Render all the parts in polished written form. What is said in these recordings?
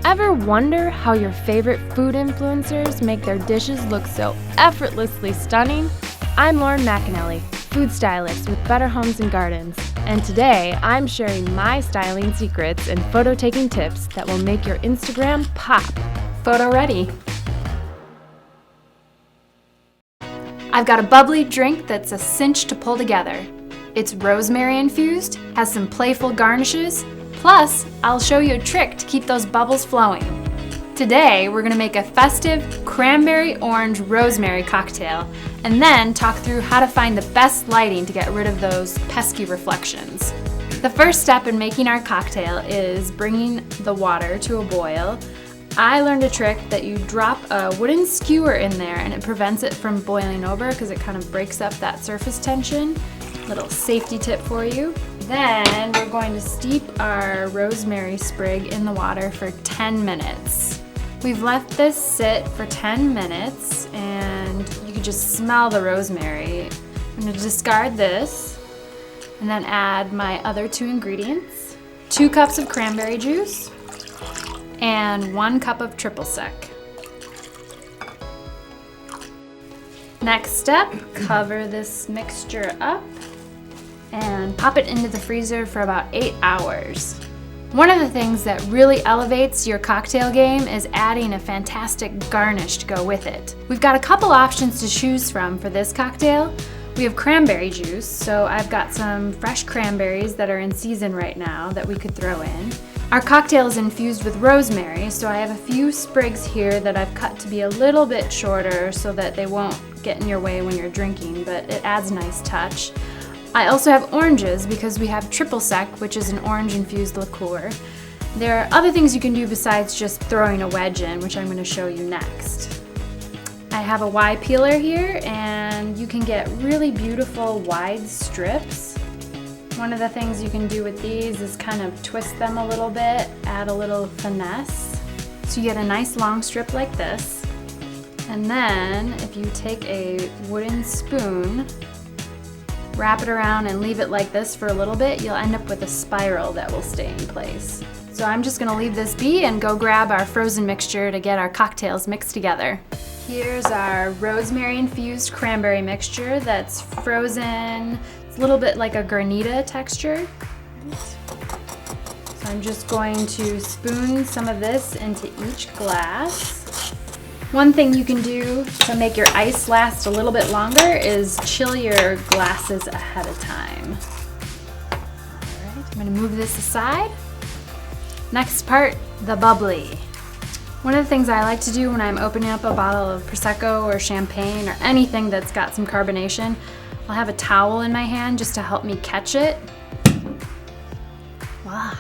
Ever wonder how your favorite food influencers make their dishes look so effortlessly stunning? I'm Lauren McAnally, food stylist with Better Homes and Gardens, and today I'm sharing my styling secrets and photo taking tips that will make your Instagram pop. Photo ready. I've got a bubbly drink that's a cinch to pull together. It's rosemary infused, has some playful garnishes, plus I'll show you a trick to keep those bubbles flowing. Today we're gonna make a festive cranberry orange rosemary cocktail and then talk through how to find the best lighting to get rid of those pesky reflections. The first step in making our cocktail is bringing the water to a boil. I learned a trick that you drop a wooden skewer in there and it prevents it from boiling over because it kind of breaks up that surface tension. Little safety tip for you. Then we're going to steep our rosemary sprig in the water for 10 minutes. We've left this sit for 10 minutes and you can just smell the rosemary. I'm going to discard this and then add my other two ingredients. 2 cups of cranberry juice and 1 cup of triple sec. Next step, cover this mixture up and pop it into the freezer for about 8 hours. One of the things that really elevates your cocktail game is adding a fantastic garnish to go with it. We've got a couple options to choose from for this cocktail. We have cranberry juice, so I've got some fresh cranberries that are in season right now that we could throw in. Our cocktail is infused with rosemary, so I have a few sprigs here that I've cut to be a little bit shorter so that they won't get in your way when you're drinking, but it adds a nice touch. I also have oranges because we have triple sec, which is an orange infused liqueur. There are other things you can do besides just throwing a wedge in, which I'm going to show you next. I have a Y peeler here and you can get really beautiful wide strips. One of the things you can do with these is kind of twist them a little bit, add a little finesse. So you get a nice long strip like this. And then if you take a wooden spoon, wrap it around and leave it like this for a little bit, you'll end up with a spiral that will stay in place. So I'm just gonna leave this be and go grab our frozen mixture to get our cocktails mixed together. Here's our rosemary infused cranberry mixture that's frozen. It's a little bit like a granita texture. So I'm just going to spoon some of this into each glass. One thing you can do to make your ice last a little bit longer is chill your glasses ahead of time. All right, I'm gonna move this aside. Next part, the bubbly. One of the things I like to do when I'm opening up a bottle of Prosecco or champagne or anything that's got some carbonation, I'll have a towel in my hand just to help me catch it. Voila.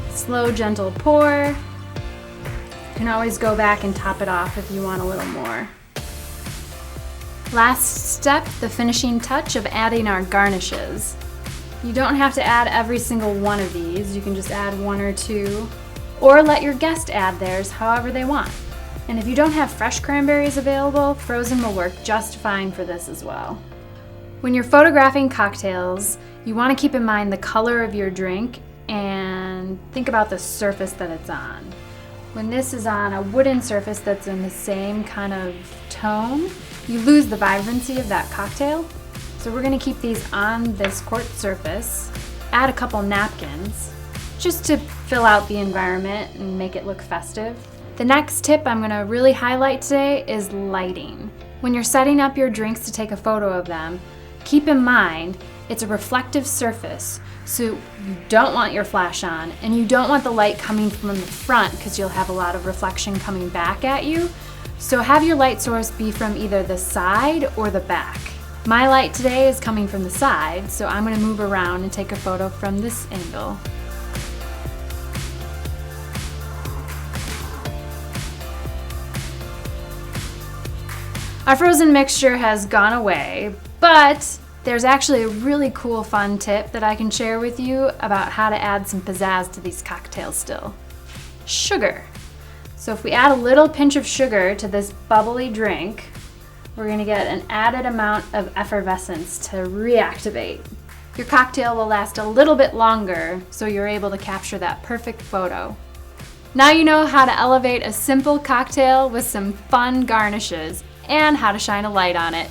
Slow, gentle pour. You can always go back and top it off if you want a little more. Last step, the finishing touch of adding our garnishes. You don't have to add every single one of these. You can just add 1 or 2, or let your guest add theirs however they want. And if you don't have fresh cranberries available, frozen will work just fine for this as well. When you're photographing cocktails, you want to keep in mind the color of your drink and think about the surface that it's on. When this is on a wooden surface that's in the same kind of tone, you lose the vibrancy of that cocktail. So we're gonna keep these on this quartz surface, add a couple napkins, just to fill out the environment and make it look festive. The next tip I'm gonna really highlight today is lighting. When you're setting up your drinks to take a photo of them, keep in mind it's a reflective surface. So you don't want your flash on and you don't want the light coming from the front because you'll have a lot of reflection coming back at you. So have your light source be from either the side or the back. My light today is coming from the side, so I'm gonna move around and take a photo from this angle. Our frozen mixture has gone away, but there's actually a really cool fun tip that I can share with you about how to add some pizzazz to these cocktails still. Sugar. So if we add a little pinch of sugar to this bubbly drink, we're gonna get an added amount of effervescence to reactivate. your cocktail will last a little bit longer, so you're able to capture that perfect photo. Now you know how to elevate a simple cocktail with some fun garnishes and how to shine a light on it.